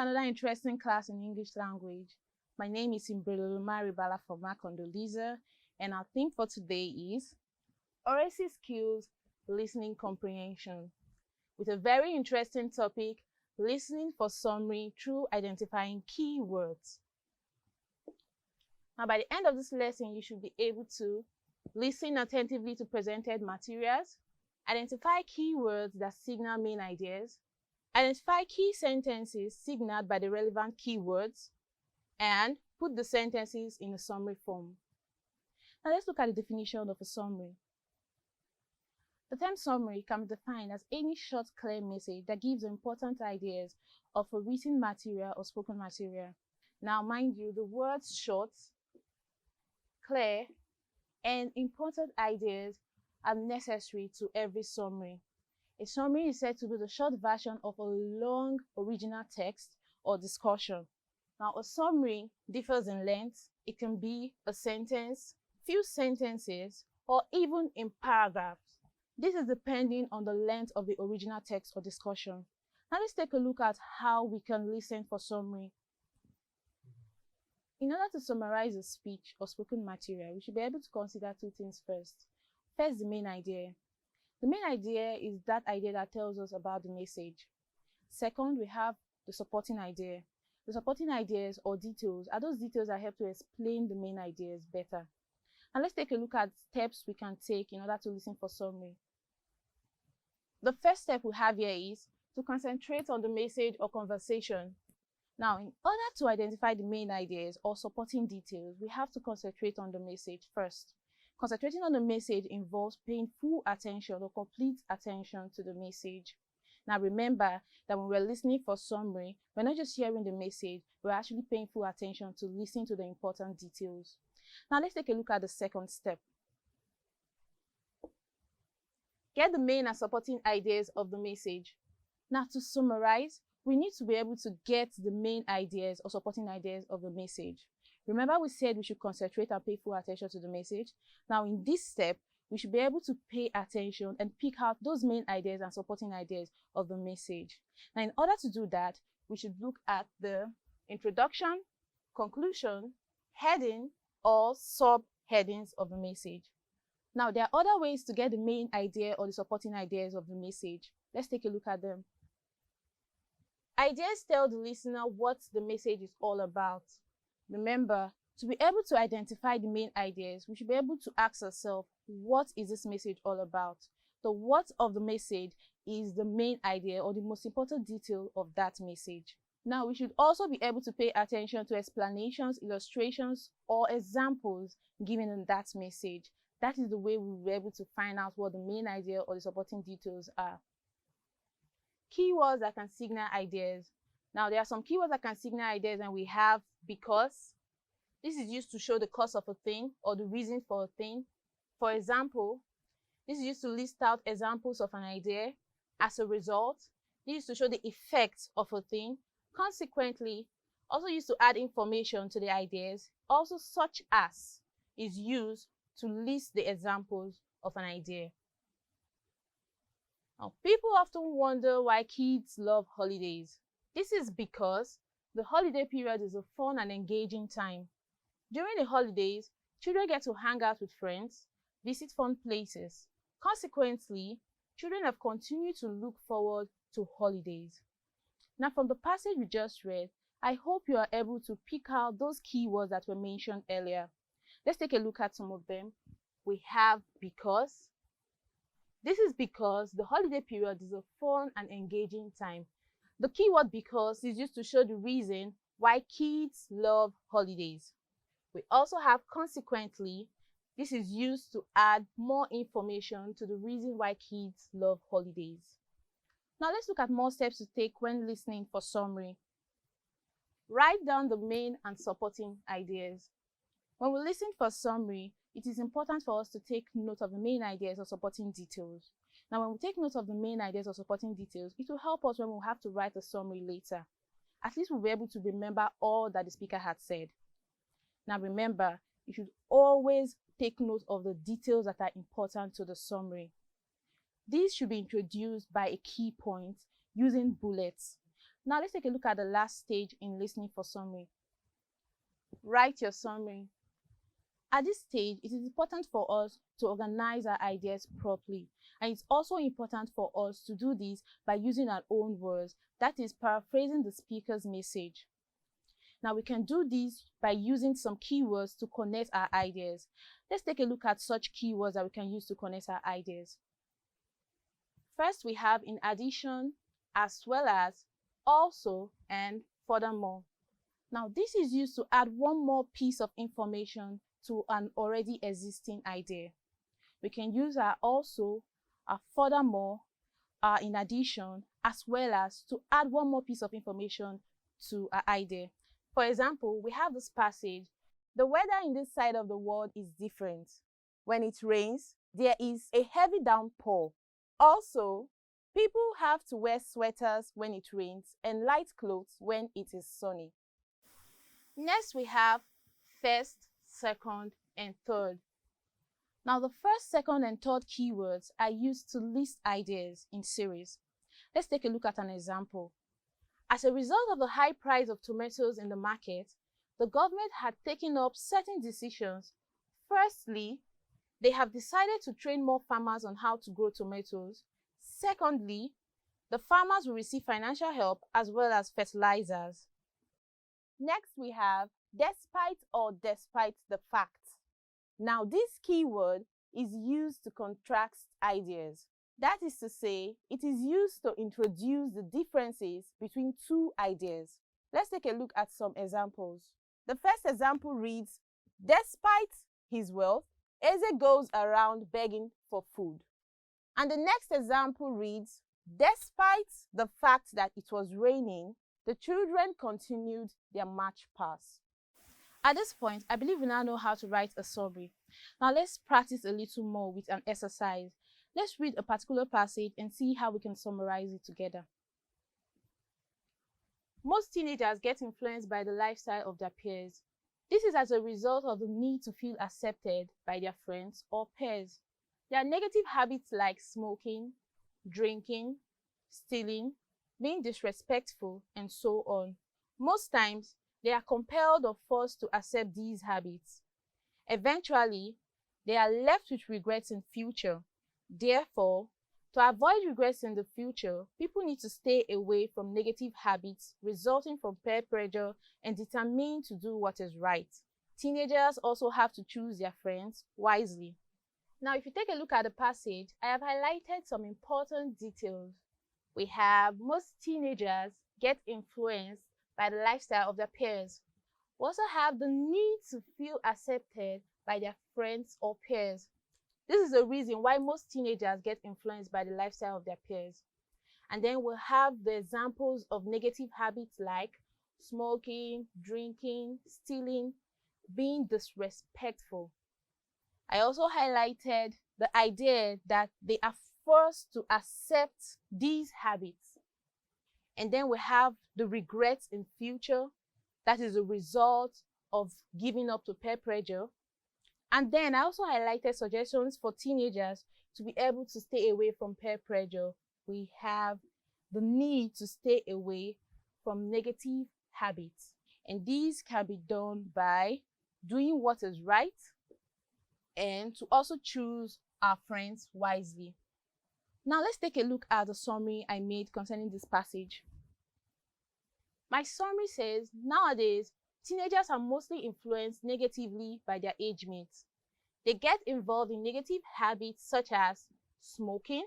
another interesting class in English language. My name is Imbreloluma Ribala from Condoleezza, and our theme for today is Oracy Skills, Listening Comprehension, with a very interesting topic, listening for summary through identifying key words. Now, by the end of this lesson, you should be able to listen attentively to presented materials, identify key words that signal main ideas, identify key sentences signaled by the relevant keywords, and put the sentences in a summary form. Now let's look at the definition of a summary. The term summary can be defined as any short, clear message that gives important ideas of a written material or spoken material. Now, mind you, the words short, clear, and important ideas are necessary to every summary. A summary is said to be the short version of a long original text or discussion. Now, a summary differs in length. It can be a sentence, few sentences, or even in paragraphs. This is depending on the length of the original text or discussion. Now, let's take a look at how we can listen for summary. In order to summarize a speech or spoken material, we should be able to consider two things first. First, the main idea. The main idea is that idea that tells us about the message. Second, we have the supporting idea. The supporting ideas or details are those details that help to explain the main ideas better. And let's take a look at steps we can take in order to listen for summary. The first step we have here is to concentrate on the message or conversation. Now, in order to identify the main ideas or supporting details, we have to concentrate on the message first. Concentrating on the message involves paying full attention or complete attention to the message. Now, remember that when we're listening for summary, we're not just hearing the message, we're actually paying full attention to listen to the important details. Now, let's take a look at the second step. Get the main and supporting ideas of the message. Now, to summarize, we need to be able to get the main ideas or supporting ideas of the message. Remember, we said we should concentrate and pay full attention to the message. Now, in this step, we should be able to pay attention and pick out those main ideas and supporting ideas of the message. Now, in order to do that, we should look at the introduction, conclusion, heading, or subheadings of the message. Now, there are other ways to get the main idea or the supporting ideas of the message. Let's take a look at them. Ideas tell the listener what the message is all about. Remember, to be able to identify the main ideas, we should be able to ask ourselves, what is this message all about? The what of the message is the main idea or the most important detail of that message. Now, we should also be able to pay attention to explanations, illustrations, or examples given in that message. That is the way we will be able to find out what the main idea or the supporting details are. Keywords that can signal ideas. Now, there are some keywords that can signal ideas, and we have because. This is used to show the cause of a thing or the reason for a thing. For example, this is used to list out examples of an idea. As a result, this is to show the effect of a thing. Consequently, also used to add information to the ideas. Also, such as is used to list the examples of an idea. Now, people often wonder why kids love holidays. This is because the holiday period is a fun and engaging time. During the holidays, children get to hang out with friends, visit fun places. Consequently, children have continued to look forward to holidays. Now, from the passage we just read, I hope you are able to pick out those keywords that were mentioned earlier. Let's take a look at some of them. We have because. This is because the holiday period is a fun and engaging time. The keyword because is used to show the reason why kids love holidays. We also have consequently. This is used to add more information to the reason why kids love holidays. Now, let's look at more steps to take when listening for summary. Write down the main and supporting ideas. When we listen for summary, it is important for us to take note of the main ideas or supporting details. Now, when we take note of the main ideas or supporting details, it will help us when we have to write a summary later. At least we'll be able to remember all that the speaker had said. Now, remember, you should always take note of the details that are important to the summary. These should be introduced by a key point using bullets. Now let's take a look at the last stage in listening for summary. Write your summary. At this stage, it is important for us to organize our ideas properly, and it's also important for us to do this by using our own words, that is, paraphrasing the speaker's message. Now we can do this by using some keywords to connect our ideas. Let's take a look at such keywords that we can use to connect our ideas. First, we have in addition, as well as, also, and furthermore. Now this is used to add one more piece of information to an already existing idea. We can use our also, our furthermore, our in addition, as well as to add one more piece of information to our idea. For example, we have this passage: the weather in this side of the world is different. When it rains, there is a heavy downpour. Also, people have to wear sweaters when it rains and light clothes when it is sunny. Next, we have first, second, and third. Now, the first, second, and third keywords are used to list ideas in series. Let's take a look at an example. As a result of the high price of tomatoes in the market, the government had taken up certain decisions. Firstly, they have decided to train more farmers on how to grow tomatoes. Secondly, the farmers will receive financial help as well as fertilizers. Next, we have despite or despite the fact. Now, this keyword is used to contrast ideas. That is to say, it is used to introduce the differences between two ideas. Let's take a look at some examples. The first example reads, despite his wealth, Eze goes around begging for food. And the next example reads, despite the fact that it was raining, the children continued their march past. At this point, I believe we now know how to write a summary. Now let's practice a little more with an exercise. Let's read a particular passage and see how we can summarize it together. Most teenagers get influenced by the lifestyle of their peers. This is as a result of the need to feel accepted by their friends or peers. There are negative habits like smoking, drinking, stealing, being disrespectful, and so on. Most times, they are compelled or forced to accept these habits. Eventually, they are left with regrets in future. Therefore, to avoid regrets in the future, people need to stay away from negative habits resulting from peer pressure and determined to do what is right. Teenagers also have to choose their friends wisely. Now, if you take a look at the passage, I have highlighted some important details. We have most teenagers get influenced by the lifestyle of their peers. We also have the need to feel accepted by their friends or peers. This is the reason why most teenagers get influenced by the lifestyle of their peers. And then we'll have the examples of negative habits like smoking, drinking, stealing, being disrespectful. I also highlighted the idea that they are forced to accept these habits. And then we have the regrets in future, that is a result of giving up to peer pressure. And then I also highlighted suggestions for teenagers to be able to stay away from peer pressure. We have the need to stay away from negative habits. And these can be done by doing what is right and to also choose our friends wisely. Now let's take a look at the summary I made concerning this passage. My summary says, nowadays, teenagers are mostly influenced negatively by their age mates. They get involved in negative habits such as smoking,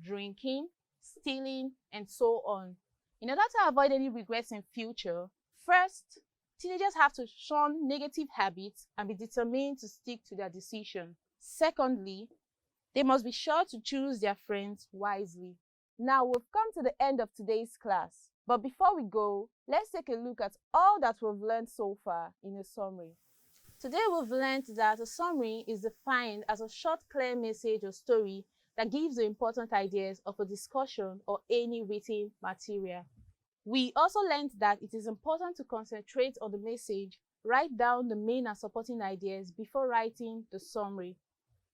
drinking, stealing, and so on. In order to avoid any regrets in future, first, teenagers have to shun negative habits and be determined to stick to their decision. Secondly, they must be sure to choose their friends wisely. Now we've come to the end of today's class. But before we go, let's take a look at all that we've learned so far in a summary. Today we've learned that a summary is defined as a short, clear message or story that gives the important ideas of a discussion or any written material. We also learned that it is important to concentrate on the message, write down the main and supporting ideas before writing the summary.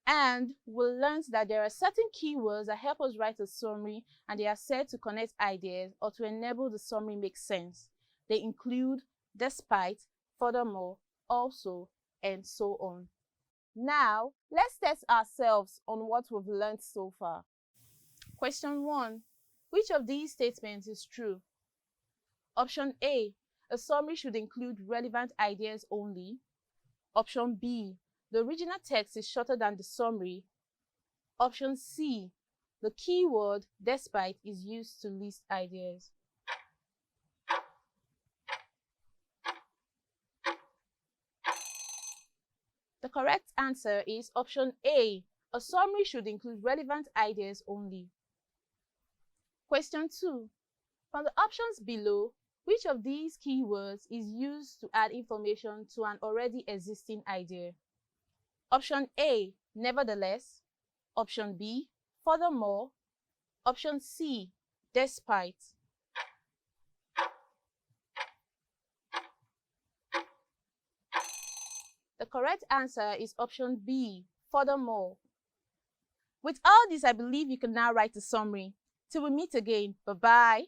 And we learned that there are certain keywords that help us write a summary, and they are said to connect ideas or to enable the summary make sense. They include despite, furthermore, also, and so on. Now, let's test ourselves on what we've learned so far. Question 1. Which of these statements is true? Option A. A summary should include relevant ideas only. Option B. The original text is shorter than the summary. Option C. The keyword despite is used to list ideas. The correct answer is option A. A summary should include relevant ideas only. Question 2. From the options below, which of these keywords is used to add information to an already existing idea? Option A, nevertheless. Option B, furthermore. Option C, despite. The correct answer is option B, furthermore. With all this, I believe you can now write a summary. Till we meet again, bye-bye.